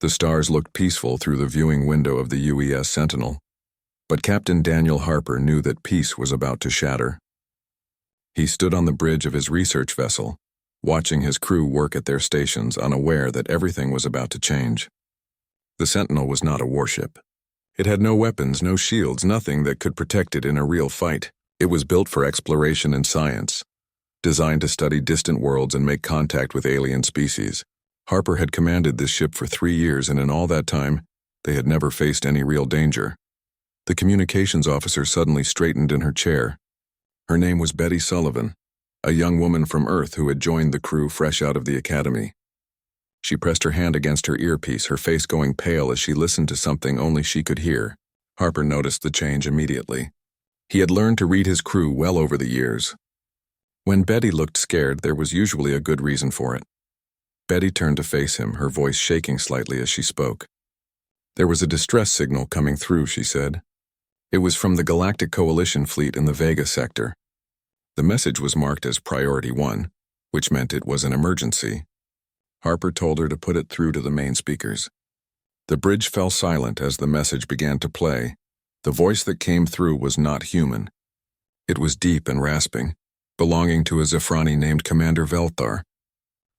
The stars looked peaceful through the viewing window of the UES Sentinel, but Captain Daniel Harper knew that peace was about to shatter. He stood on the bridge of his research vessel, watching his crew work at their stations, unaware that everything was about to change. The Sentinel was not a warship. It had no weapons, no shields, nothing that could protect it in a real fight. It was built for exploration and science, designed to study distant worlds and make contact with alien species. Harper had commanded this ship for 3 years, and in all that time, they had never faced any real danger. The communications officer suddenly straightened in her chair. Her name was Betty Sullivan, a young woman from Earth who had joined the crew fresh out of the academy. She pressed her hand against her earpiece, her face going pale as she listened to something only she could hear. Harper noticed the change immediately. He had learned to read his crew well over the years. When Betty looked scared, there was usually a good reason for it. Betty turned to face him, her voice shaking slightly as she spoke. There was a distress signal coming through, she said. It was from the Galactic Coalition fleet in the Vega sector. The message was marked as Priority 1, which meant it was an emergency. Harper told her to put it through to the main speakers. The bridge fell silent as the message began to play. The voice that came through was not human. It was deep and rasping, belonging to a Zephrani named Commander Velthar.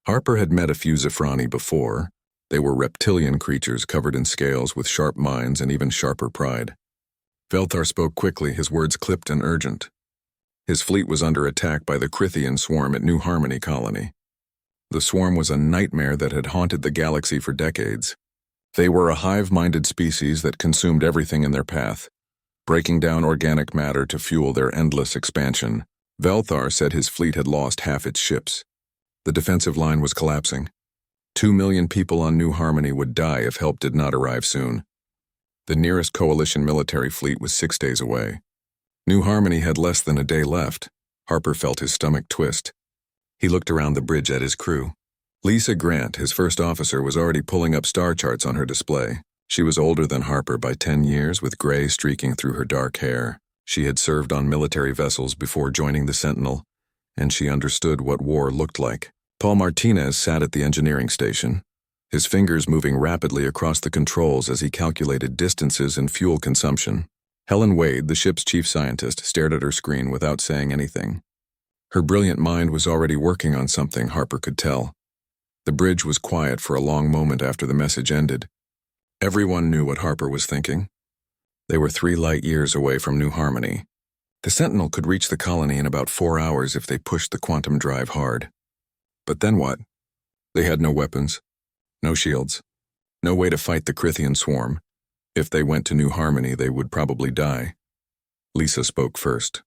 Harper had met a few Zephrani before. They were reptilian creatures covered in scales with sharp minds and even sharper pride. Velthar spoke quickly, his words clipped and urgent. His fleet was under attack by the Crithian swarm at New Harmony Colony. The swarm was a nightmare that had haunted the galaxy for decades. They were a hive-minded species that consumed everything in their path, breaking down organic matter to fuel their endless expansion. Velthar said his fleet had lost half its ships. The defensive line was collapsing. 2 million people on New Harmony would die if help did not arrive soon. The nearest coalition military fleet was 6 days away. New Harmony had less than a day left. Harper felt his stomach twist. He looked around the bridge at his crew. Lisa Grant, his first officer, was already pulling up star charts on her display. She was older than Harper by 10 years, with gray streaking through her dark hair. She had served on military vessels before joining the Sentinel, and she understood what war looked like. Paul Martinez sat at the engineering station, his fingers moving rapidly across the controls as he calculated distances and fuel consumption. Helen Wade, the ship's chief scientist, stared at her screen without saying anything. Her brilliant mind was already working on something, Harper could tell. The bridge was quiet for a long moment after the message ended. Everyone knew what Harper was thinking. They were 3 light years away from New Harmony. The Sentinel could reach the colony in about 4 hours if they pushed the quantum drive hard. But then what? They had no weapons, no shields, no way to fight the Crithian swarm. If they went to New Harmony, they would probably die. Lisa spoke first.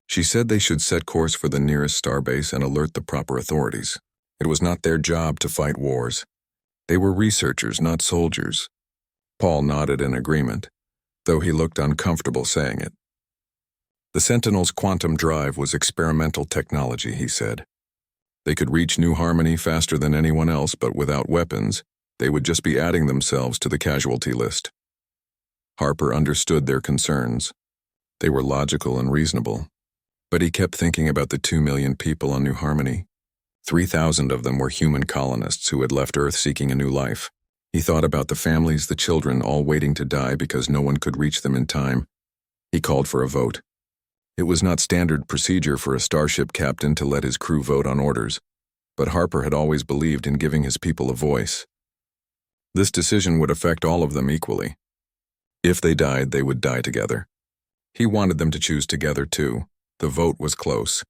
She said they should set course for the nearest starbase and alert the proper authorities. It was not their job to fight wars. They were researchers, not soldiers. Paul nodded in agreement, though he looked uncomfortable saying it. The Sentinel's quantum drive was experimental technology, he said. They could reach New Harmony faster than anyone else, but without weapons, they would just be adding themselves to the casualty list. Harper understood their concerns. They were logical and reasonable. But he kept thinking about the 2 million people on New Harmony. 3,000 of them were human colonists who had left Earth seeking a new life. He thought about the families, the children, all waiting to die because no one could reach them in time. He called for a vote. It was not standard procedure for a starship captain to let his crew vote on orders, but Harper had always believed in giving his people a voice. This decision would affect all of them equally. If they died, they would die together. He wanted them to choose together, too. The vote was close.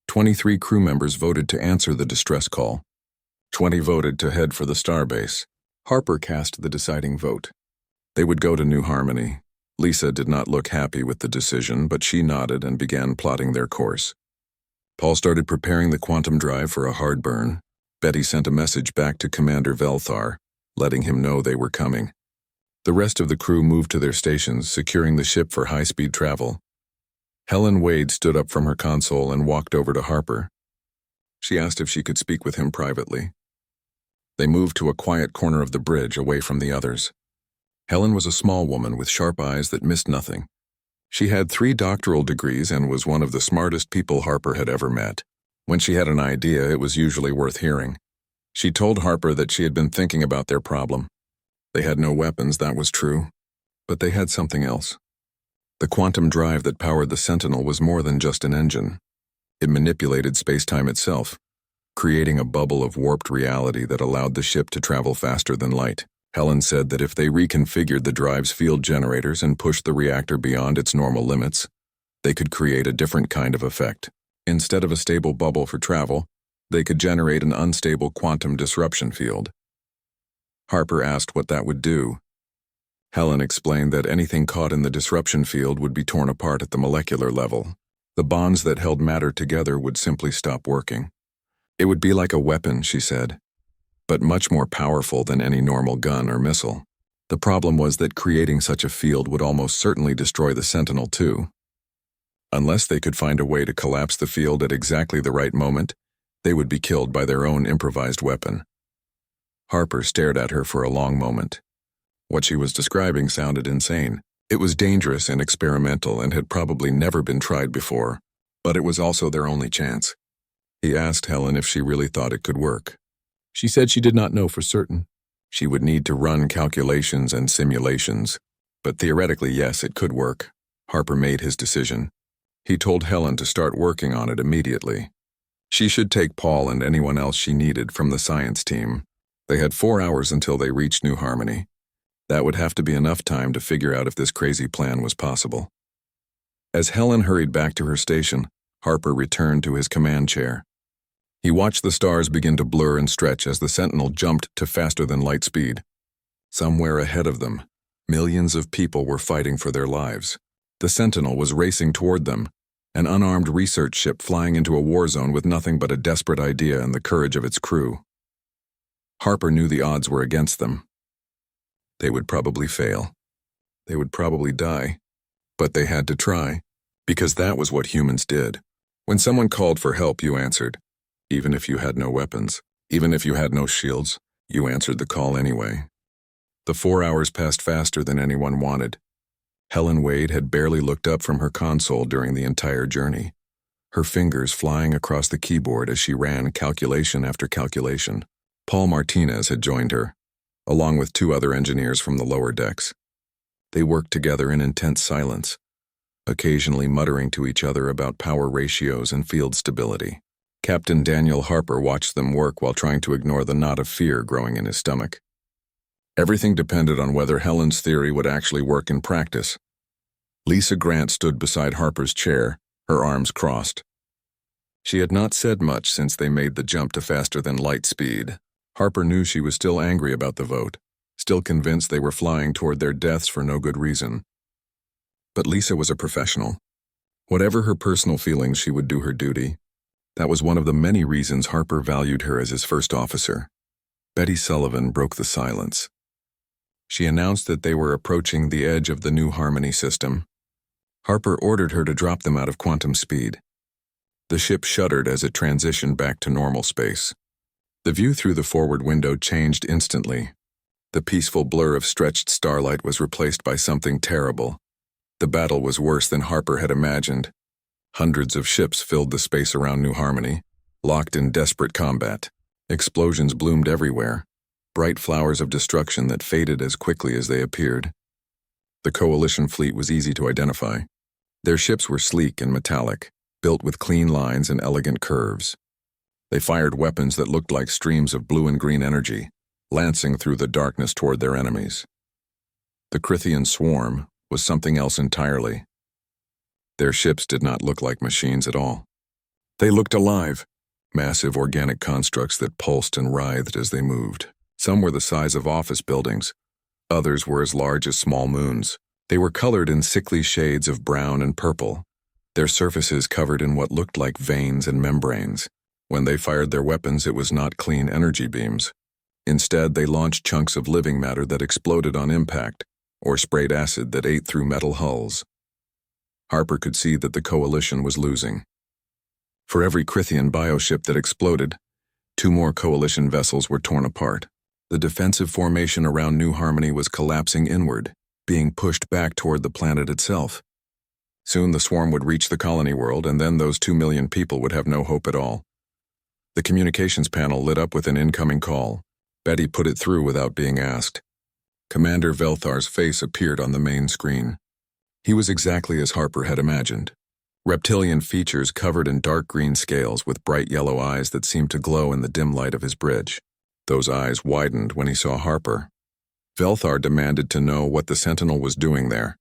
23 crew members voted to answer the distress call. 20 voted to head for the starbase. Harper cast the deciding vote. They would go to New Harmony. Lisa did not look happy with the decision, but she nodded and began plotting their course. Paul started preparing the quantum drive for a hard burn. Betty sent a message back to Commander Velthar, letting him know they were coming. The rest of the crew moved to their stations, securing the ship for high-speed travel. Helen Wade stood up from her console and walked over to Harper. She asked if she could speak with him privately. They moved to a quiet corner of the bridge, away from the others. Helen was a small woman with sharp eyes that missed nothing. She had 3 doctoral degrees and was one of the smartest people Harper had ever met. When she had an idea, it was usually worth hearing. She told Harper that she had been thinking about their problem. They had no weapons, that was true, but they had something else. The quantum drive that powered the Sentinel was more than just an engine. It manipulated space-time itself, creating a bubble of warped reality that allowed the ship to travel faster than light. Helen said that if they reconfigured the drive's field generators and pushed the reactor beyond its normal limits, they could create a different kind of effect. Instead of a stable bubble for travel, they could generate an unstable quantum disruption field. Harper asked what that would do. Helen explained that anything caught in the disruption field would be torn apart at the molecular level. The bonds that held matter together would simply stop working. It would be like a weapon, she said, but much more powerful than any normal gun or missile. The problem was that creating such a field would almost certainly destroy the Sentinel too. Unless they could find a way to collapse the field at exactly the right moment, they would be killed by their own improvised weapon. Harper stared at her for a long moment. What she was describing sounded insane. It was dangerous and experimental and had probably never been tried before, but it was also their only chance. He asked Helen if she really thought it could work. She said she did not know for certain. She would need to run calculations and simulations, but theoretically, yes, it could work. Harper made his decision. He told Helen to start working on it immediately. She should take Paul and anyone else she needed from the science team. They had 4 hours until they reached New Harmony. That would have to be enough time to figure out if this crazy plan was possible. As Helen hurried back to her station, Harper returned to his command chair. He watched the stars begin to blur and stretch as the Sentinel jumped to faster-than-light speed. Somewhere ahead of them, millions of people were fighting for their lives. The Sentinel was racing toward them, an unarmed research ship flying into a war zone with nothing but a desperate idea and the courage of its crew. Harper knew the odds were against them. They would probably fail. They would probably die. But they had to try, because that was what humans did. When someone called for help, you answered. Even if you had no weapons, even if you had no shields, you answered the call anyway. The 4 hours passed faster than anyone wanted. Helen Wade had barely looked up from her console during the entire journey, her fingers flying across the keyboard as she ran calculation after calculation. Paul Martinez had joined her, along with 2 other engineers from the lower decks. They worked together in intense silence, occasionally muttering to each other about power ratios and field stability. Captain Daniel Harper watched them work while trying to ignore the knot of fear growing in his stomach. Everything depended on whether Helen's theory would actually work in practice. Lisa Grant stood beside Harper's chair, her arms crossed. She had not said much since they made the jump to faster-than-light speed. Harper knew she was still angry about the vote, still convinced they were flying toward their deaths for no good reason. But Lisa was a professional. Whatever her personal feelings, she would do her duty. That was one of the many reasons Harper valued her as his first officer. Betty Sullivan broke the silence. She announced that they were approaching the edge of the New Harmony system. Harper ordered her to drop them out of quantum speed. The ship shuddered as it transitioned back to normal space. The view through the forward window changed instantly. The peaceful blur of stretched starlight was replaced by something terrible. The battle was worse than Harper had imagined. Hundreds of ships filled the space around New Harmony, locked in desperate combat. Explosions bloomed everywhere, bright flowers of destruction that faded as quickly as they appeared. The Coalition fleet was easy to identify. Their ships were sleek and metallic, built with clean lines and elegant curves. They fired weapons that looked like streams of blue and green energy, lancing through the darkness toward their enemies. The Crithian swarm was something else entirely. Their ships did not look like machines at all. They looked alive, massive organic constructs that pulsed and writhed as they moved. Some were the size of office buildings. Others were as large as small moons. They were colored in sickly shades of brown and purple, their surfaces covered in what looked like veins and membranes. When they fired their weapons, it was not clean energy beams. Instead, they launched chunks of living matter that exploded on impact, or sprayed acid that ate through metal hulls. Harper could see that the Coalition was losing. For every Crithian bioship that exploded, 2 more Coalition vessels were torn apart. The defensive formation around New Harmony was collapsing inward, being pushed back toward the planet itself. Soon the swarm would reach the colony world, and then those 2 million people would have no hope at all. The communications panel lit up with an incoming call. Betty put it through without being asked. Commander Velthar's face appeared on the main screen. He was exactly as Harper had imagined. Reptilian features covered in dark green scales with bright yellow eyes that seemed to glow in the dim light of his bridge. Those eyes widened when he saw Harper. Velthar demanded to know what the Sentinel was doing there.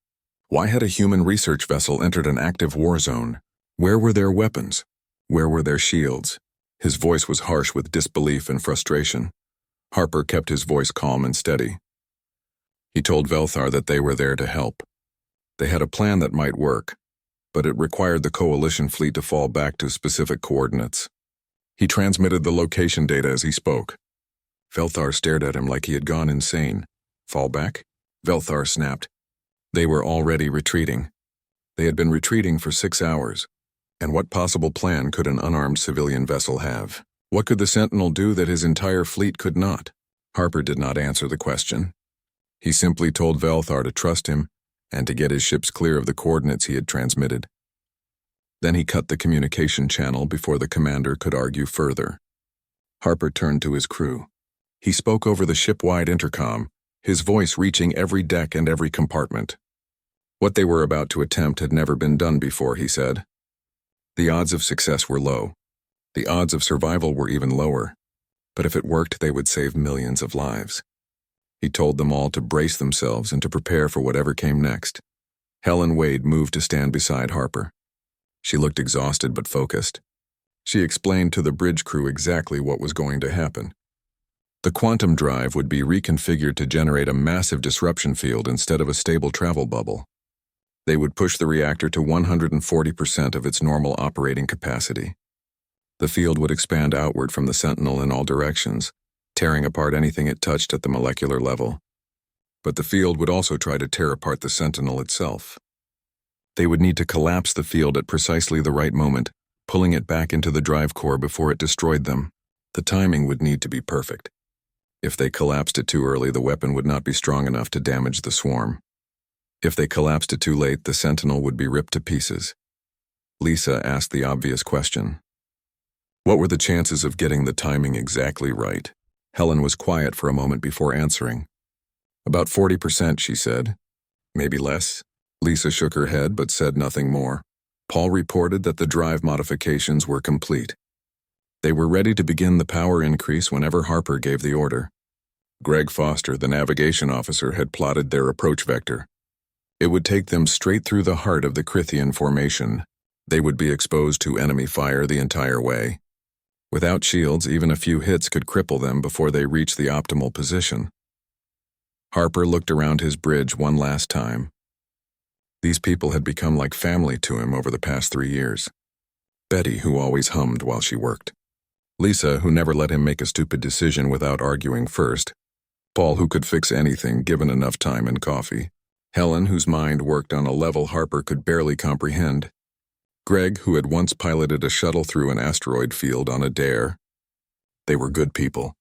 Why had a human research vessel entered an active war zone? Where were their weapons? Where were their shields? His voice was harsh with disbelief and frustration. Harper kept his voice calm and steady. He told Velthar that they were there to help. They had a plan that might work, but it required the Coalition fleet to fall back to specific coordinates. He transmitted the location data as he spoke. Velthar stared at him like he had gone insane. Fall back? Velthar snapped. They were already retreating. They had been retreating for 6 hours. And what possible plan could an unarmed civilian vessel have? What could the Sentinel do that his entire fleet could not? Harper did not answer the question. He simply told Velthar to trust him and to get his ships clear of the coordinates he had transmitted. Then he cut the communication channel before the commander could argue further. Harper turned to his crew. He spoke over the ship-wide intercom, his voice reaching every deck and every compartment. What they were about to attempt had never been done before, he said. The odds of success were low. The odds of survival were even lower. But if it worked, they would save millions of lives. He told them all to brace themselves and to prepare for whatever came next. Helen Wade moved to stand beside Harper. She looked exhausted but focused. She explained to the bridge crew exactly what was going to happen. The quantum drive would be reconfigured to generate a massive disruption field instead of a stable travel bubble. They would push the reactor to 140% of its normal operating capacity. The field would expand outward from the Sentinel in all directions, tearing apart anything it touched at the molecular level. But the field would also try to tear apart the Sentinel itself. They would need to collapse the field at precisely the right moment, pulling it back into the drive core before it destroyed them. The timing would need to be perfect. If they collapsed it too early, the weapon would not be strong enough to damage the swarm. If they collapsed it too late, the Sentinel would be ripped to pieces. Lisa asked the obvious question. What were the chances of getting the timing exactly right? Helen was quiet for a moment before answering. About 40%, she said. Maybe less. Lisa shook her head but said nothing more. Paul reported that the drive modifications were complete. They were ready to begin the power increase whenever Harper gave the order. Greg Foster, the navigation officer, had plotted their approach vector. It would take them straight through the heart of the Crithian formation. They would be exposed to enemy fire the entire way. Without shields, even a few hits could cripple them before they reached the optimal position. Harper looked around his bridge one last time. These people had become like family to him over the past 3 years. Betty, who always hummed while she worked. Lisa, who never let him make a stupid decision without arguing first. Paul, who could fix anything given enough time and coffee. Helen, whose mind worked on a level Harper could barely comprehend. Greg, who had once piloted a shuttle through an asteroid field on a dare. They were good people.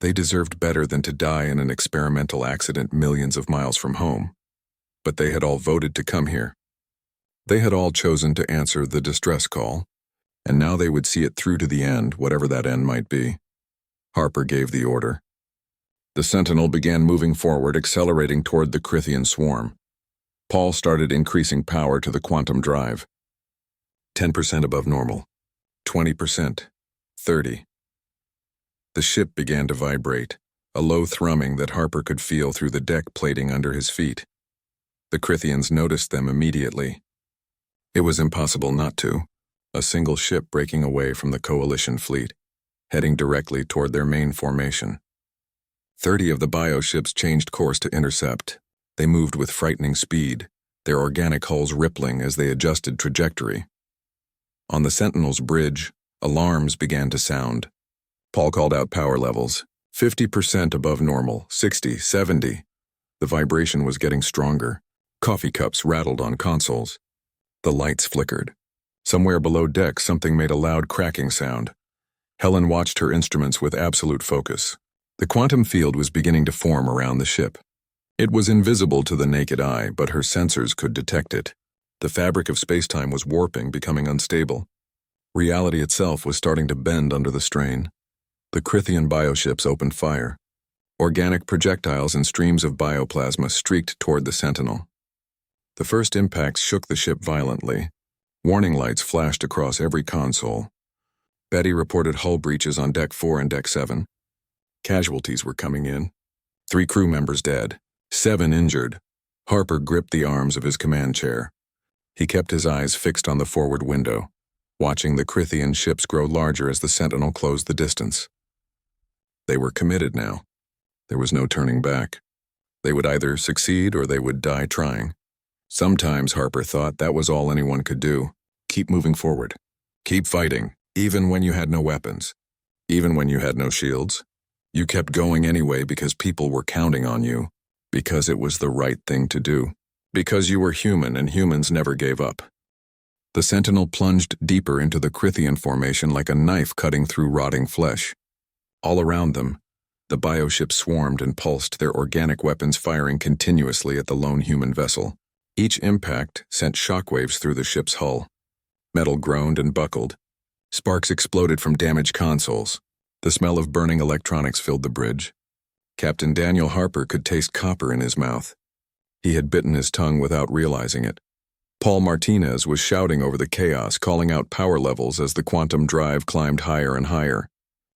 They deserved better than to die in an experimental accident millions of miles from home. But they had all voted to come here. They had all chosen to answer the distress call, and now they would see it through to the end, whatever that end might be. Harper gave the order. The Sentinel began moving forward, accelerating toward the Crithian swarm. Paul started increasing power to the quantum drive. 10% above normal. 20%. 30%. The ship began to vibrate, a low thrumming that Harper could feel through the deck plating under his feet. The Crithians noticed them immediately. It was impossible not to. A single ship breaking away from the Coalition fleet, heading directly toward their main formation. 30 of the bioships changed course to intercept. They moved with frightening speed, their organic hulls rippling as they adjusted trajectory. On the Sentinel's bridge, alarms began to sound. Paul called out power levels. 50% above normal, 60, 70. The vibration was getting stronger. Coffee cups rattled on consoles. The lights flickered. Somewhere below deck, something made a loud cracking sound. Helen watched her instruments with absolute focus. The quantum field was beginning to form around the ship. It was invisible to the naked eye, but her sensors could detect it. The fabric of space-time was warping, becoming unstable. Reality itself was starting to bend under the strain. The Crithian bioships opened fire. Organic projectiles and streams of bioplasma streaked toward the Sentinel. The first impacts shook the ship violently. Warning lights flashed across every console. Betty reported hull breaches on Deck 4 and Deck 7. Casualties were coming in. 3 crew members dead, 7 injured. Harper gripped the arms of his command chair. He kept his eyes fixed on the forward window, watching the Crithian ships grow larger as the Sentinel closed the distance. They were committed now. There was no turning back. They would either succeed or they would die trying. Sometimes Harper thought that was all anyone could do. Keep moving forward. Keep fighting, even when you had no weapons. Even when you had no shields. You kept going anyway because people were counting on you. Because it was the right thing to do. Because you were human and humans never gave up. The Sentinel plunged deeper into the Crithian formation like a knife cutting through rotting flesh. All around them, the bioships swarmed and pulsed, their organic weapons firing continuously at the lone human vessel. Each impact sent shockwaves through the ship's hull. Metal groaned and buckled. Sparks exploded from damaged consoles. The smell of burning electronics filled the bridge. Captain Daniel Harper could taste copper in his mouth. He had bitten his tongue without realizing it. Paul Martinez was shouting over the chaos, calling out power levels as the quantum drive climbed higher and higher.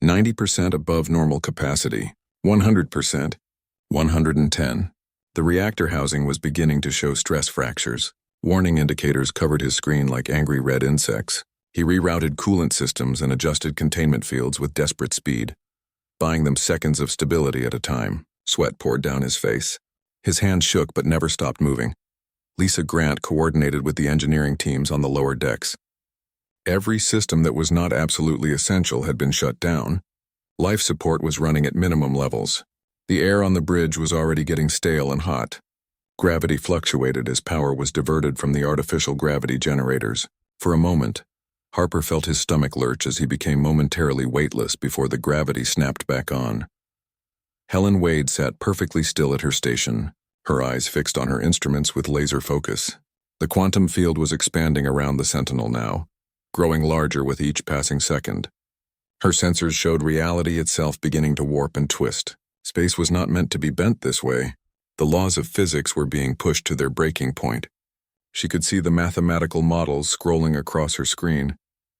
90% above normal capacity, 100%, 110. The reactor housing was beginning to show stress fractures. Warning indicators covered his screen like angry red insects. He rerouted coolant systems and adjusted containment fields with desperate speed, buying them seconds of stability at a time. Sweat poured down his face. His hand shook but never stopped moving. Lisa Grant coordinated with the engineering teams on the lower decks. Every system that was not absolutely essential had been shut down. Life support was running at minimum levels. The air on the bridge was already getting stale and hot. Gravity fluctuated as power was diverted from the artificial gravity generators. For a moment, Harper felt his stomach lurch as he became momentarily weightless before the gravity snapped back on. Helen Wade sat perfectly still at her station, her eyes fixed on her instruments with laser focus. The quantum field was expanding around the Sentinel now, growing larger with each passing second. Her sensors showed reality itself beginning to warp and twist. Space was not meant to be bent this way. The laws of physics were being pushed to their breaking point. She could see the mathematical models scrolling across her screen,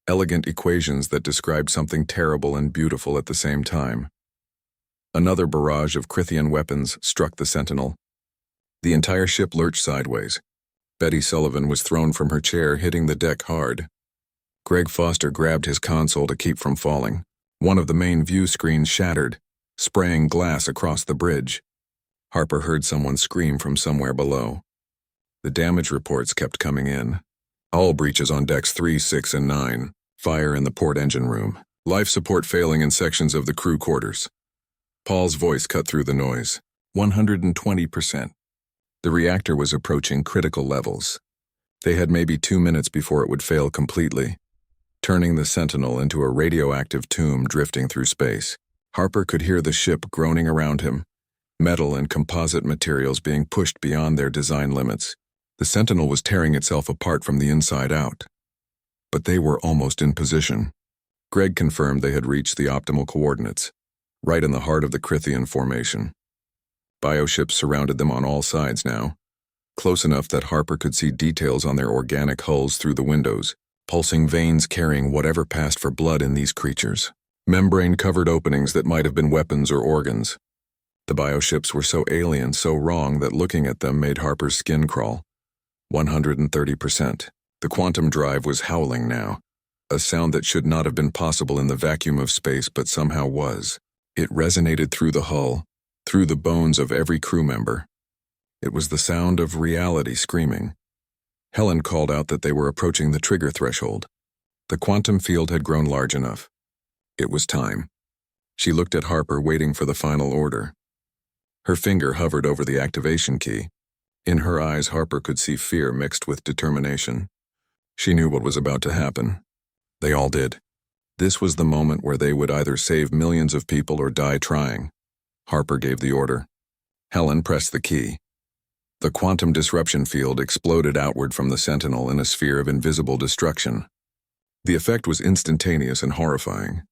elegant equations that described something terrible and beautiful at the same time. Another barrage of Crithian weapons struck the Sentinel. The entire ship lurched sideways. Betty Sullivan was thrown from her chair, hitting the deck hard. Greg Foster grabbed his console to keep from falling. One of the main view screens shattered, spraying glass across the bridge. Harper heard someone scream from somewhere below. The damage reports kept coming in. Hull breaches on decks 3, 6, and 9. Fire in the port engine room. Life support failing in sections of the crew quarters. Paul's voice cut through the noise. 120%. The reactor was approaching critical levels. They had maybe 2 minutes before it would fail completely, turning the Sentinel into a radioactive tomb drifting through space. Harper could hear the ship groaning around him, metal and composite materials being pushed beyond their design limits. The Sentinel was tearing itself apart from the inside out. But they were almost in position. Greg confirmed they had reached the optimal coordinates, right in the heart of the Crithian formation. Bioships surrounded them on all sides now, close enough that Harper could see details on their organic hulls through the windows, pulsing veins carrying whatever passed for blood in these creatures. Membrane-covered openings that might have been weapons or organs. The bioships were so alien, so wrong, that looking at them made Harper's skin crawl. 130%. The quantum drive was howling now, a sound that should not have been possible in the vacuum of space but somehow was. It resonated through the hull, through the bones of every crew member. It was the sound of reality screaming. Helen called out that they were approaching the trigger threshold. The quantum field had grown large enough. It was time. She looked at Harper, waiting for the final order. Her finger hovered over the activation key. In her eyes, Harper could see fear mixed with determination. She knew what was about to happen. They all did. This was the moment where they would either save millions of people or die trying. Harper gave the order. Helen pressed the key. The quantum disruption field exploded outward from the Sentinel in a sphere of invisible destruction. The effect was instantaneous and horrifying.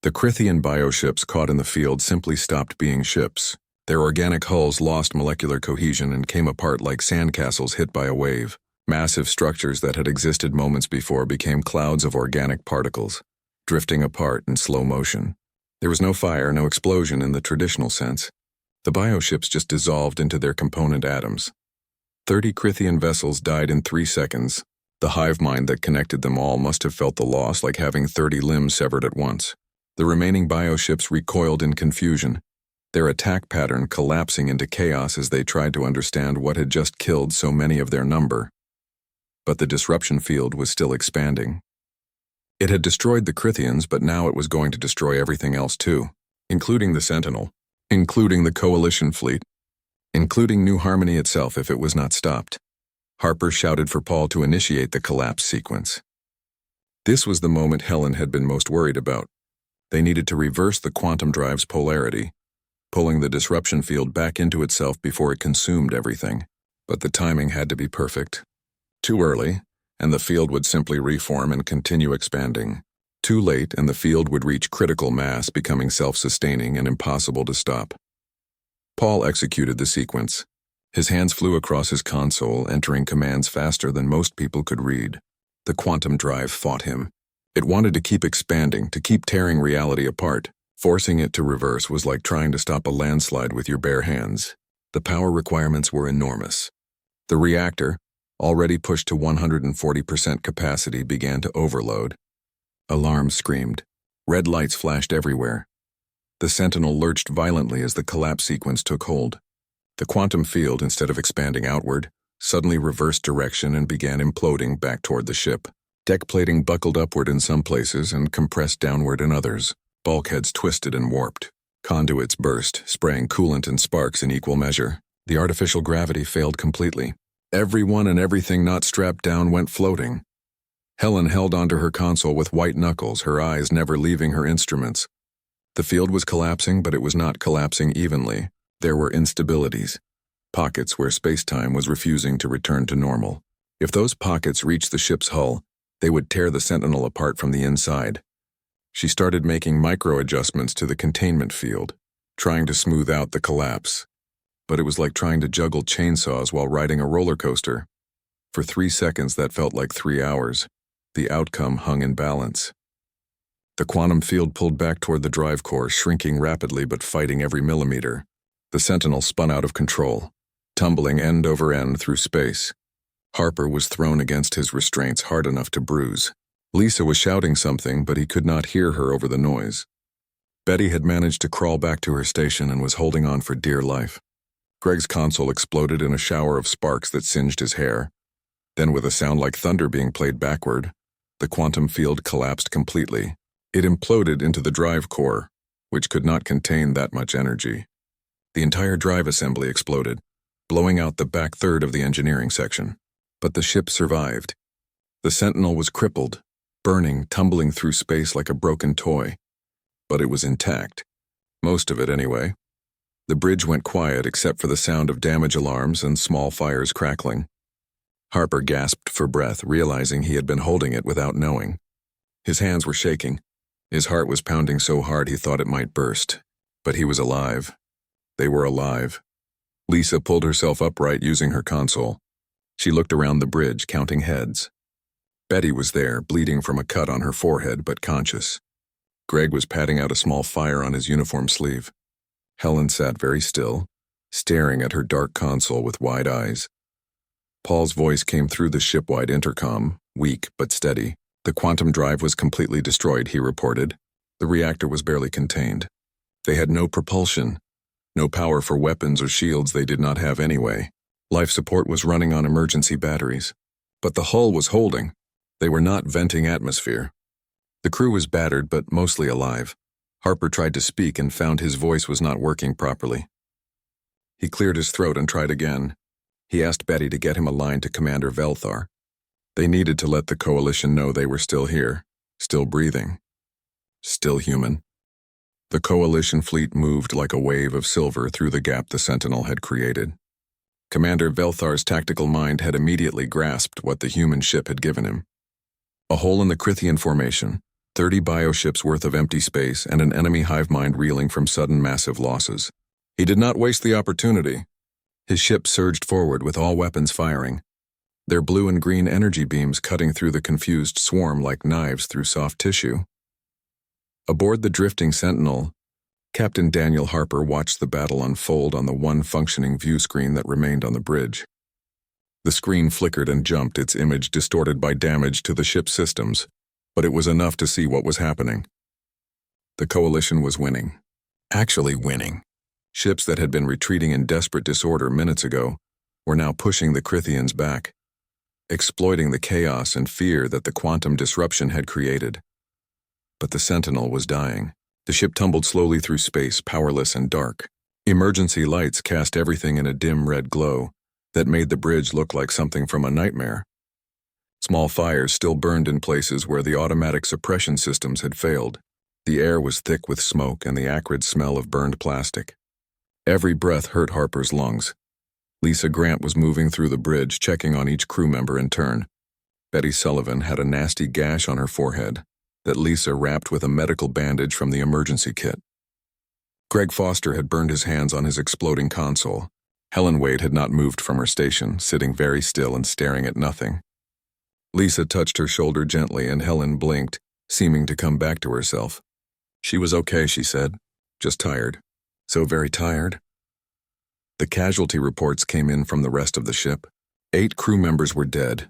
The Crithian bioships caught in the field simply stopped being ships. Their organic hulls lost molecular cohesion and came apart like sandcastles hit by a wave. Massive structures that had existed moments before became clouds of organic particles, drifting apart in slow motion. There was no fire, no explosion in the traditional sense. The bioships just dissolved into their component atoms. 30 Crithian vessels died in 3 seconds. The hive mind that connected them all must have felt the loss like having 30 limbs severed at once. The remaining bioships recoiled in confusion, their attack pattern collapsing into chaos as they tried to understand what had just killed so many of their number. But the disruption field was still expanding. It had destroyed the Crithians, but now it was going to destroy everything else too, including the Sentinel, including the Coalition fleet, including New Harmony itself if it was not stopped. Harper shouted for Paul to initiate the collapse sequence. This was the moment Helen had been most worried about. They needed to reverse the quantum drive's polarity, pulling the disruption field back into itself before it consumed everything. But the timing had to be perfect. Too early, and the field would simply reform and continue expanding. Too late, and the field would reach critical mass, becoming self-sustaining and impossible to stop. Paul executed the sequence. His hands flew across his console, entering commands faster than most people could read. The quantum drive fought him. It wanted to keep expanding, to keep tearing reality apart. Forcing it to reverse was like trying to stop a landslide with your bare hands. The power requirements were enormous. The reactor, already pushed to 140% capacity, began to overload. Alarms screamed. Red lights flashed everywhere. The Sentinel lurched violently as the collapse sequence took hold. The quantum field, instead of expanding outward, suddenly reversed direction and began imploding back toward the ship. Deck plating buckled upward in some places and compressed downward in others. Bulkheads twisted and warped. Conduits burst, spraying coolant and sparks in equal measure. The artificial gravity failed completely. Everyone and everything not strapped down went floating. Helen held onto her console with white knuckles, her eyes never leaving her instruments. The field was collapsing, but it was not collapsing evenly. There were instabilities, pockets where space-time was refusing to return to normal. If those pockets reached the ship's hull, they would tear the Sentinel apart from the inside. She started making micro-adjustments to the containment field, trying to smooth out the collapse. But it was like trying to juggle chainsaws while riding a roller coaster. For 3 seconds that felt like 3 hours. The outcome hung in balance. The quantum field pulled back toward the drive core, shrinking rapidly but fighting every millimeter. The Sentinel spun out of control, tumbling end over end through space. Harper was thrown against his restraints hard enough to bruise. Lisa was shouting something, but he could not hear her over the noise. Betty had managed to crawl back to her station and was holding on for dear life. Greg's console exploded in a shower of sparks that singed his hair. Then, with a sound like thunder being played backward, the quantum field collapsed completely. It imploded into the drive core, which could not contain that much energy. The entire drive assembly exploded, blowing out the back third of the engineering section. But the ship survived. The Sentinel was crippled, burning, tumbling through space like a broken toy. But it was intact. Most of it, anyway. The bridge went quiet except for the sound of damage alarms and small fires crackling. Harper gasped for breath, realizing he had been holding it without knowing. His hands were shaking. His heart was pounding so hard he thought it might burst. But he was alive. They were alive. Lisa pulled herself upright using her console. She looked around the bridge, counting heads. Betty was there, bleeding from a cut on her forehead, but conscious. Greg was patting out a small fire on his uniform sleeve. Helen sat very still, staring at her dark console with wide eyes. Paul's voice came through the ship-wide intercom, weak but steady. The quantum drive was completely destroyed, he reported. The reactor was barely contained. They had no propulsion, no power for weapons or shields they did not have anyway. Life support was running on emergency batteries. But the hull was holding. They were not venting atmosphere. The crew was battered but mostly alive. Harper tried to speak and found his voice was not working properly. He cleared his throat and tried again. He asked Betty to get him a line to Commander Velthar. They needed to let the Coalition know they were still here, still breathing, still human. The Coalition fleet moved like a wave of silver through the gap the Sentinel had created. Commander Velthar's tactical mind had immediately grasped what the human ship had given him. A hole in the Crithian formation, 30 bioships worth of empty space and an enemy hive mind reeling from sudden massive losses. He did not waste the opportunity. His ship surged forward with all weapons firing, their blue and green energy beams cutting through the confused swarm like knives through soft tissue. Aboard the drifting Sentinel, Captain Daniel Harper watched the battle unfold on the one functioning view screen that remained on the bridge. The screen flickered and jumped, its image distorted by damage to the ship's systems, but it was enough to see what was happening. The Coalition was winning. Actually winning. Ships that had been retreating in desperate disorder minutes ago were now pushing the Crithians back, exploiting the chaos and fear that the quantum disruption had created. But the Sentinel was dying. The ship tumbled slowly through space, powerless and dark. Emergency lights cast everything in a dim red glow that made the bridge look like something from a nightmare. Small fires still burned in places where the automatic suppression systems had failed. The air was thick with smoke and the acrid smell of burned plastic. Every breath hurt Harper's lungs. Lisa Grant was moving through the bridge, checking on each crew member in turn. Betty Sullivan had a nasty gash on her forehead that Lisa wrapped with a medical bandage from the emergency kit. Greg Foster had burned his hands on his exploding console. Helen Wade had not moved from her station, sitting very still and staring at nothing. Lisa touched her shoulder gently and Helen blinked, seeming to come back to herself. She was okay, she said. Just tired. So very tired. The casualty reports came in from the rest of the ship. 8 crew members were dead,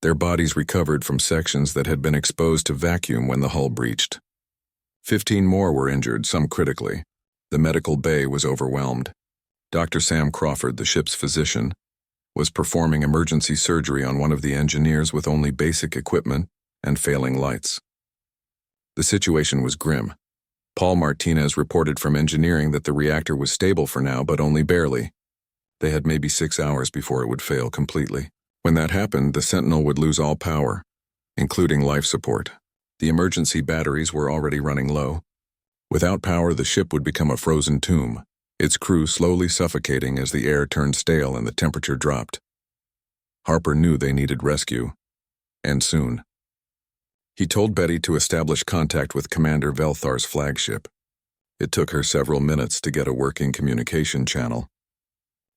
their bodies recovered from sections that had been exposed to vacuum when the hull breached. 15 more were injured, some critically. The medical bay was overwhelmed. Dr. Sam Crawford, the ship's physician, was performing emergency surgery on one of the engineers with only basic equipment and failing lights. The situation was grim. Paul Martinez reported from engineering that the reactor was stable for now, but only barely. They had maybe 6 hours before it would fail completely. When that happened, the Sentinel would lose all power, including life support. The emergency batteries were already running low. Without power, the ship would become a frozen tomb, its crew slowly suffocating as the air turned stale and the temperature dropped. Harper knew they needed rescue, and soon. He told Betty to establish contact with Commander Velthar's flagship. It took her several minutes to get a working communication channel.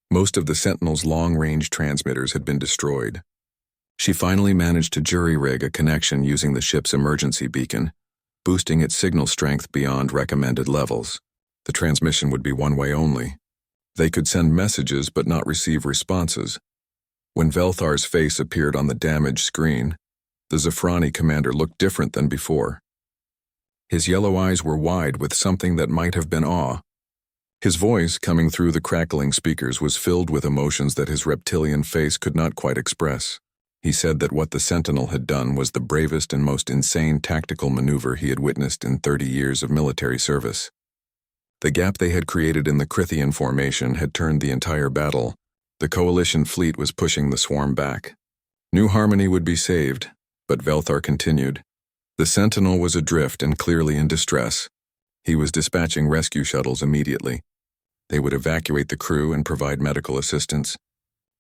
Most of the Sentinel's long-range transmitters had been destroyed. She finally managed to jury-rig a connection using the ship's emergency beacon, boosting its signal strength beyond recommended levels. The transmission would be one-way only. They could send messages but not receive responses. When Velthar's face appeared on the damaged screen, the Zafrani commander looked different than before. His yellow eyes were wide with something that might have been awe. His voice, coming through the crackling speakers, was filled with emotions that his reptilian face could not quite express. He said that what the Sentinel had done was the bravest and most insane tactical maneuver he had witnessed in 30 years of military service. The gap they had created in the Crithian formation had turned the entire battle. The Coalition fleet was pushing the swarm back. New Harmony would be saved, but Velthar continued. The Sentinel was adrift and clearly in distress. He was dispatching rescue shuttles immediately. They would evacuate the crew and provide medical assistance.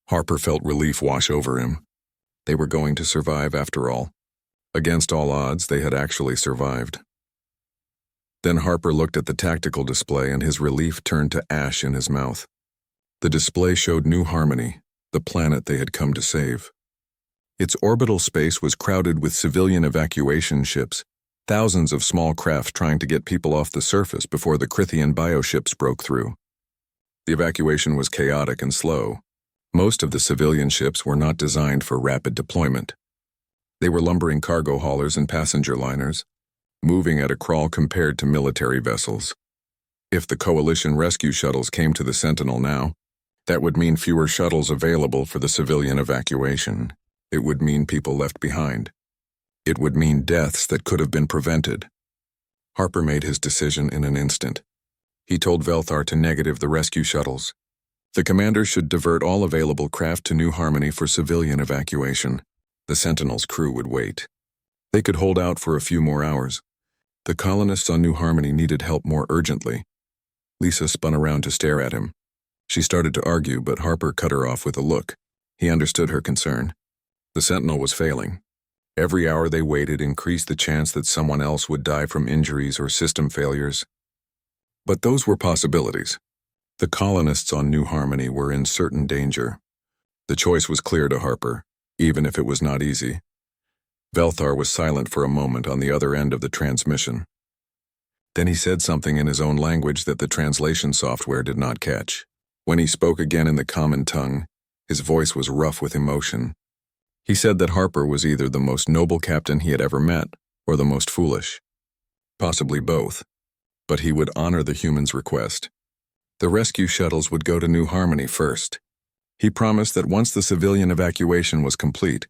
Harper felt relief wash over him. They were going to survive after all. Against all odds, they had actually survived. Then Harper looked at the tactical display and his relief turned to ash in his mouth. The display showed New Harmony, the planet they had come to save. Its orbital space was crowded with civilian evacuation ships, thousands of small craft trying to get people off the surface before the Crithian bioships broke through. The evacuation was chaotic and slow. Most of the civilian ships were not designed for rapid deployment. They were lumbering cargo haulers and passenger liners, moving at a crawl compared to military vessels. If the Coalition rescue shuttles came to the Sentinel now, that would mean fewer shuttles available for the civilian evacuation. It would mean people left behind. It would mean deaths that could have been prevented. Harper made his decision in an instant. He told Velthar to negative the rescue shuttles. The commander should divert all available craft to New Harmony for civilian evacuation. The Sentinel's crew would wait. They could hold out for a few more hours. The colonists on New Harmony needed help more urgently. Lisa spun around to stare at him. She started to argue, but Harper cut her off with a look. He understood her concern. The Sentinel was failing. Every hour they waited increased the chance that someone else would die from injuries or system failures. But those were possibilities. The colonists on New Harmony were in certain danger. The choice was clear to Harper, even if it was not easy. Velthar was silent for a moment on the other end of the transmission. Then he said something in his own language that the translation software did not catch. When he spoke again in the common tongue, his voice was rough with emotion. He said that Harper was either the most noble captain he had ever met or the most foolish. Possibly both. But he would honor the humans' request. The rescue shuttles would go to New Harmony first. He promised that once the civilian evacuation was complete,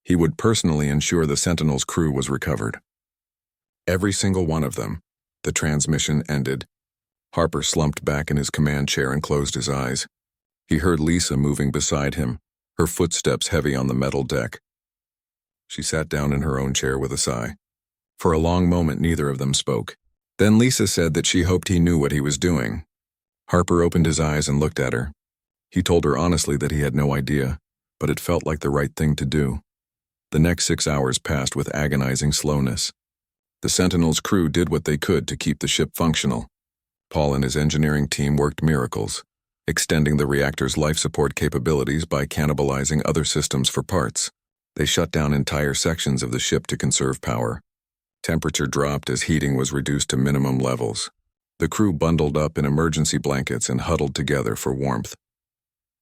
he would personally ensure the Sentinel's crew was recovered. Every single one of them. The transmission ended. Harper slumped back in his command chair and closed his eyes. He heard Lisa moving beside him, her footsteps heavy on the metal deck. She sat down in her own chair with a sigh. For a long moment, neither of them spoke. Then Lisa said that she hoped he knew what he was doing. Harper opened his eyes and looked at her. He told her honestly that he had no idea, but it felt like the right thing to do. The next 6 hours passed with agonizing slowness. The Sentinel's crew did what they could to keep the ship functional. Paul and his engineering team worked miracles, extending the reactor's life support capabilities by cannibalizing other systems for parts. They shut down entire sections of the ship to conserve power. Temperature dropped as heating was reduced to minimum levels. The crew bundled up in emergency blankets and huddled together for warmth.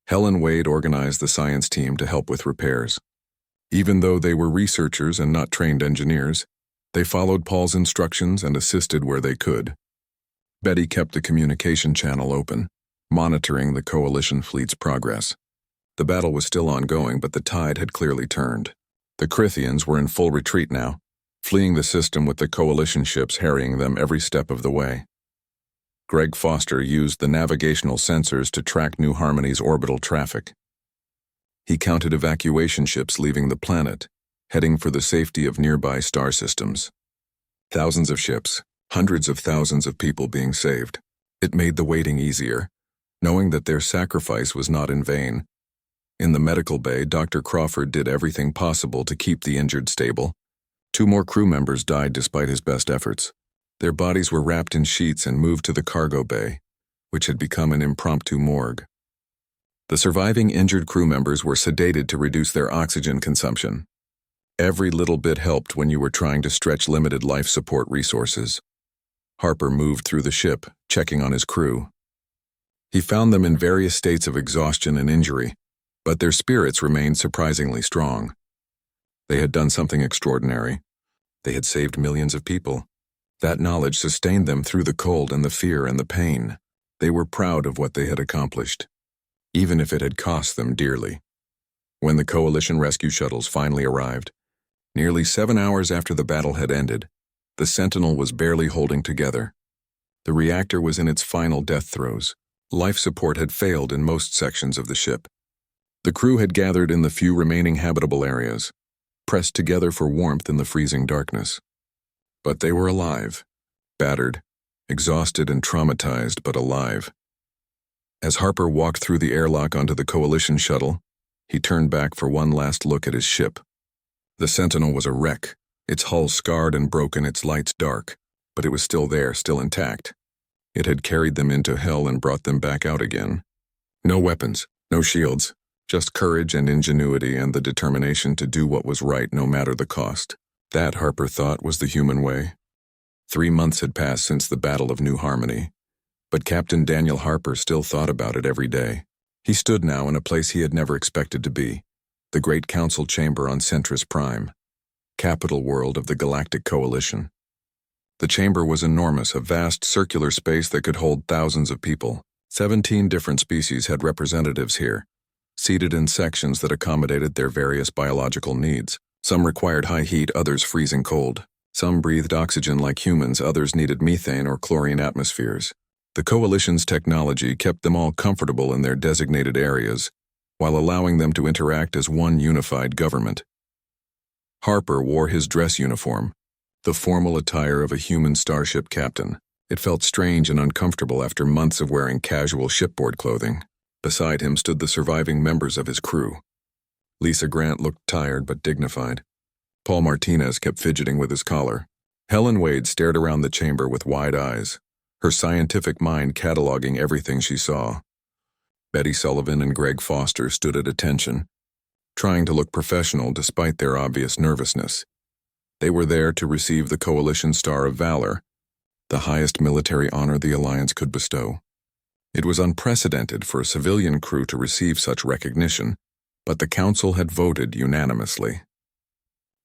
Helen Wade organized the science team to help with repairs. Even though they were researchers and not trained engineers, they followed Paul's instructions and assisted where they could. Betty kept the communication channel open, monitoring the coalition fleet's progress. The battle was still ongoing, but the tide had clearly turned. The Crithians were in full retreat now, fleeing the system with the coalition ships harrying them every step of the way. Greg Foster used the navigational sensors to track New Harmony's orbital traffic. He counted evacuation ships leaving the planet, heading for the safety of nearby star systems. Thousands of ships, hundreds of thousands of people being saved. It made the waiting easier, knowing that their sacrifice was not in vain. In the medical bay, Dr. Crawford did everything possible to keep the injured stable. 2 more crew members died despite his best efforts. Their bodies were wrapped in sheets and moved to the cargo bay, which had become an impromptu morgue. The surviving injured crew members were sedated to reduce their oxygen consumption. Every little bit helped when you were trying to stretch limited life support resources. Harper moved through the ship, checking on his crew. He found them in various states of exhaustion and injury, but their spirits remained surprisingly strong. They had done something extraordinary. They had saved millions of people. That knowledge sustained them through the cold and the fear and the pain. They were proud of what they had accomplished, even if it had cost them dearly. When the coalition rescue shuttles finally arrived, nearly 7 hours after the battle had ended, the Sentinel was barely holding together. The reactor was in its final death throes. Life support had failed in most sections of the ship. The crew had gathered in the few remaining habitable areas, pressed together for warmth in the freezing darkness. But they were alive, battered, exhausted and traumatized, but alive. As Harper walked through the airlock onto the coalition shuttle, he turned back for one last look at his ship. The Sentinel was a wreck, its hull scarred and broken, its lights dark, but it was still there, still intact. It had carried them into hell and brought them back out again. No weapons, no shields, just courage and ingenuity and the determination to do what was right no matter the cost. That, Harper thought, was the human way. 3 months had passed since the Battle of New Harmony, but Captain Daniel Harper still thought about it every day. He stood now in a place he had never expected to be, the Great Council Chamber on Centris Prime, capital world of the Galactic Coalition. The chamber was enormous, a vast circular space that could hold thousands of people. 17 different species had representatives here, seated in sections that accommodated their various biological needs. Some required high heat, others freezing cold. Some breathed oxygen like humans, others needed methane or chlorine atmospheres. The Coalition's technology kept them all comfortable in their designated areas, while allowing them to interact as one unified government. Harper wore his dress uniform, the formal attire of a human starship captain. It felt strange and uncomfortable after months of wearing casual shipboard clothing. Beside him stood the surviving members of his crew. Lisa Grant looked tired but dignified. Paul Martinez kept fidgeting with his collar. Helen Wade stared around the chamber with wide eyes, her scientific mind cataloging everything she saw. Betty Sullivan and Greg Foster stood at attention, trying to look professional despite their obvious nervousness. They were there to receive the Coalition Star of Valor, the highest military honor the Alliance could bestow. It was unprecedented for a civilian crew to receive such recognition, but the Council had voted unanimously.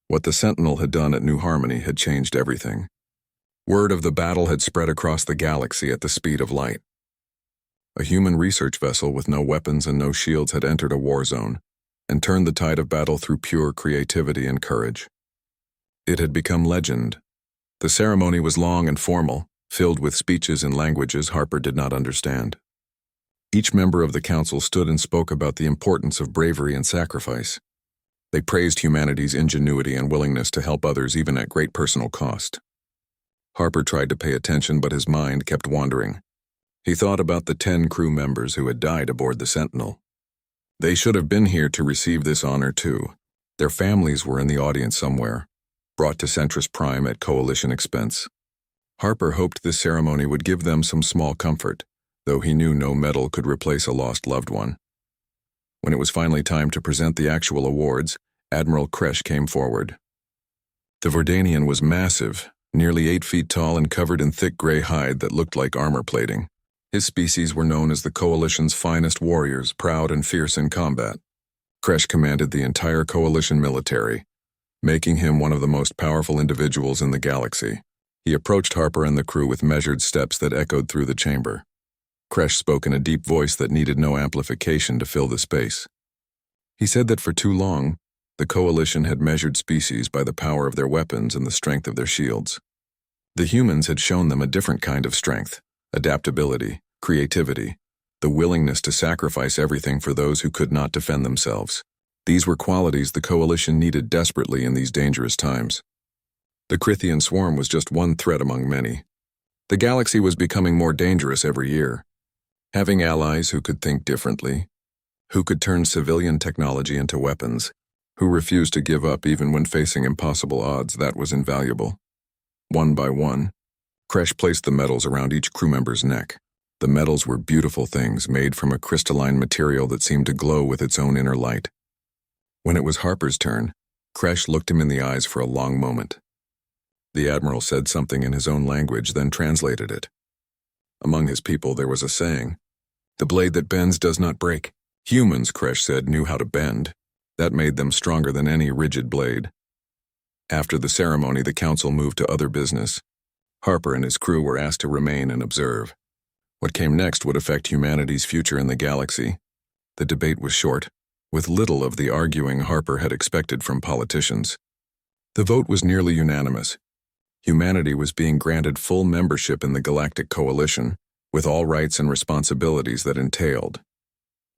What the Sentinel had done at New Harmony had changed everything. Word of the battle had spread across the galaxy at the speed of light. A human research vessel with no weapons and no shields had entered a war zone and turned the tide of battle through pure creativity and courage. It had become legend. The ceremony was long and formal, filled with speeches in languages Harper did not understand. Each member of the Council stood and spoke about the importance of bravery and sacrifice. They praised humanity's ingenuity and willingness to help others even at great personal cost. Harper tried to pay attention, but his mind kept wandering. He thought about the 10 crew members who had died aboard the Sentinel. They should have been here to receive this honor too. Their families were in the audience somewhere, brought to Centris Prime at Coalition expense. Harper hoped this ceremony would give them some small comfort, though he knew no medal could replace a lost loved one. When it was finally time to present the actual awards, Admiral Kresh came forward. The Vordanian was massive, nearly 8 feet tall and covered in thick gray hide that looked like armor plating. His species were known as the Coalition's finest warriors, proud and fierce in combat. Kresh commanded the entire Coalition military, making him one of the most powerful individuals in the galaxy. He approached Harper and the crew with measured steps that echoed through the chamber. Kresh spoke in a deep voice that needed no amplification to fill the space. He said that for too long, the Coalition had measured species by the power of their weapons and the strength of their shields. The humans had shown them a different kind of strength, adaptability, creativity, the willingness to sacrifice everything for those who could not defend themselves. These were qualities the Coalition needed desperately in these dangerous times. The Krithian swarm was just one threat among many. The galaxy was becoming more dangerous every year. Having allies who could think differently, who could turn civilian technology into weapons, who refused to give up even when facing impossible odds, that was invaluable. One by one, Kresh placed the medals around each crew member's neck. The medals were beautiful things made from a crystalline material that seemed to glow with its own inner light. When it was Harper's turn, Kresh looked him in the eyes for a long moment. The Admiral said something in his own language, then translated it. Among his people there was a saying, "The blade that bends does not break." Humans, Kresh said, knew how to bend. That made them stronger than any rigid blade. After the ceremony, the Council moved to other business. Harper and his crew were asked to remain and observe. What came next would affect humanity's future in the galaxy. The debate was short, with little of the arguing Harper had expected from politicians. The vote was nearly unanimous. Humanity was being granted full membership in the Galactic Coalition, with all rights and responsibilities that entailed.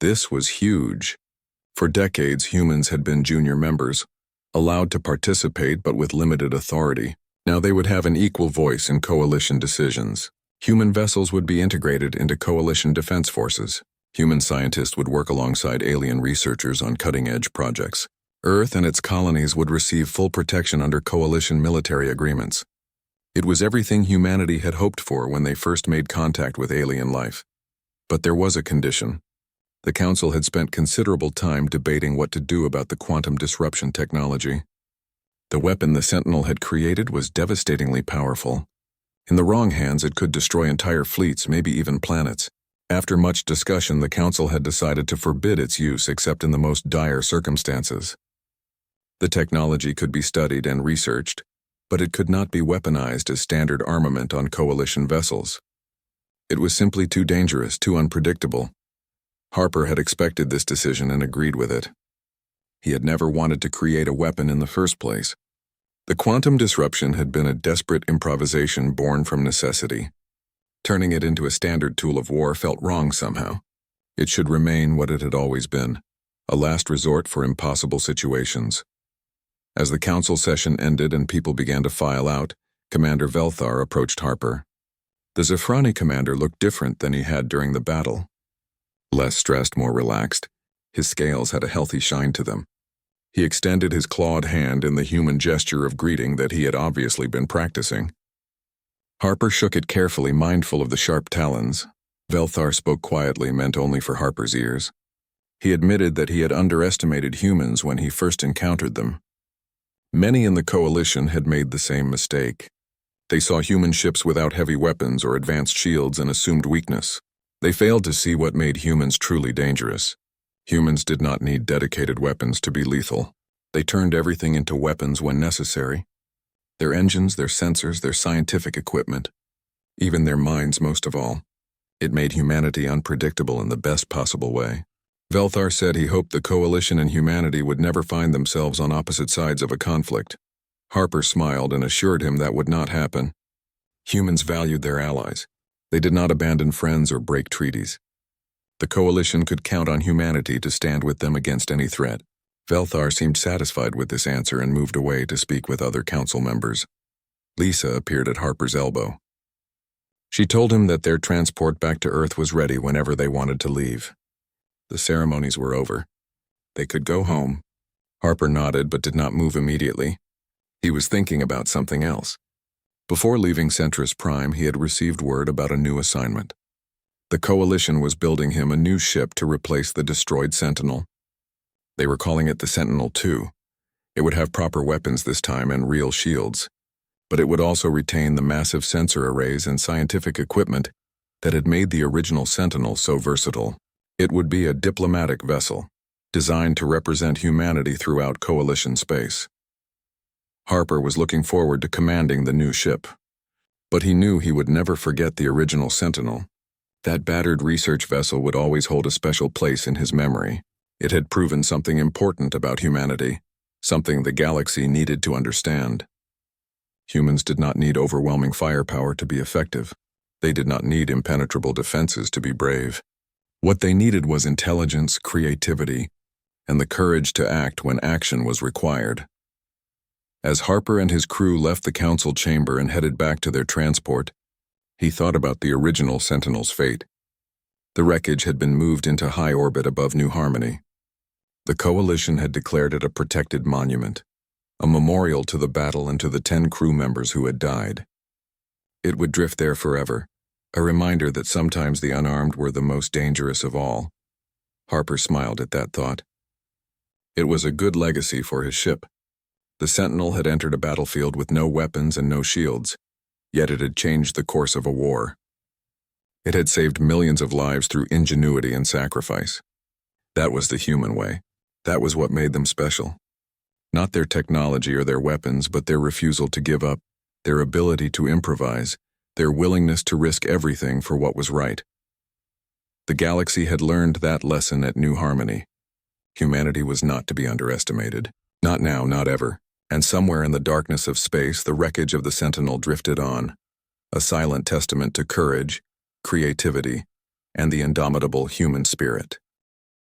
This was huge. For decades, humans had been junior members, allowed to participate but with limited authority. Now they would have an equal voice in Coalition decisions. Human vessels would be integrated into Coalition defense forces. Human scientists would work alongside alien researchers on cutting-edge projects. Earth and its colonies would receive full protection under Coalition military agreements. It was everything humanity had hoped for when they first made contact with alien life. But there was a condition. The Council had spent considerable time debating what to do about the quantum disruption technology. The weapon the Sentinel had created was devastatingly powerful. In the wrong hands, it could destroy entire fleets, maybe even planets. After much discussion, the Council had decided to forbid its use except in the most dire circumstances. The technology could be studied and researched, but it could not be weaponized as standard armament on Coalition vessels. It was simply too dangerous, too unpredictable. Harper had expected this decision and agreed with it. He had never wanted to create a weapon in the first place. The quantum disruption had been a desperate improvisation born from necessity. Turning it into a standard tool of war felt wrong somehow. It should remain what it had always been, a last resort for impossible situations. As the Council session ended and people began to file out, Commander Velthar approached Harper. The Zafrani commander looked different than he had during the battle. Less stressed, more relaxed. His scales had a healthy shine to them. He extended his clawed hand in the human gesture of greeting that he had obviously been practicing. Harper shook it carefully, mindful of the sharp talons. Velthar spoke quietly, meant only for Harper's ears. He admitted that he had underestimated humans when he first encountered them. Many in the coalition had made the same mistake. They saw human ships without heavy weapons or advanced shields and assumed weakness. They failed to see what made humans truly dangerous. Humans did not need dedicated weapons to be lethal. They turned everything into weapons when necessary. Their engines, their sensors, their scientific equipment. Even their minds, most of all. It made humanity unpredictable in the best possible way. Velthar said he hoped the coalition and humanity would never find themselves on opposite sides of a conflict. Harper smiled and assured him that would not happen. Humans valued their allies. They did not abandon friends or break treaties. The coalition could count on humanity to stand with them against any threat. Velthar seemed satisfied with this answer and moved away to speak with other council members. Lisa appeared at Harper's elbow. She told him that their transport back to Earth was ready whenever they wanted to leave. The ceremonies were over. They could go home. Harper nodded but did not move immediately. He was thinking about something else. Before leaving Centris Prime, he had received word about a new assignment. The coalition was building him a new ship to replace the destroyed Sentinel. They were calling it the Sentinel-2. It would have proper weapons this time and real shields, but it would also retain the massive sensor arrays and scientific equipment that had made the original Sentinel so versatile. It would be a diplomatic vessel, designed to represent humanity throughout coalition space. Harper was looking forward to commanding the new ship, but he knew he would never forget the original Sentinel. That battered research vessel would always hold a special place in his memory. It had proven something important about humanity, something the galaxy needed to understand. Humans did not need overwhelming firepower to be effective. They did not need impenetrable defenses to be brave. What they needed was intelligence, creativity, and the courage to act when action was required. As Harper and his crew left the council chamber and headed back to their transport, he thought about the original Sentinel's fate. The wreckage had been moved into high orbit above New Harmony. The coalition had declared it a protected monument, a memorial to the battle and to the 10 crew members who had died. It would drift there forever, a reminder that sometimes the unarmed were the most dangerous of all. Harper smiled at that thought. It was a good legacy for his ship. The Sentinel had entered a battlefield with no weapons and no shields, yet it had changed the course of a war. It had saved millions of lives through ingenuity and sacrifice. That was the human way. That was what made them special. Not their technology or their weapons, but their refusal to give up, their ability to improvise, their willingness to risk everything for what was right. The galaxy had learned that lesson at New Harmony. Humanity was not to be underestimated. Not now, not ever. And somewhere in the darkness of space, the wreckage of the Sentinel drifted on, a silent testament to courage, creativity, and the indomitable human spirit.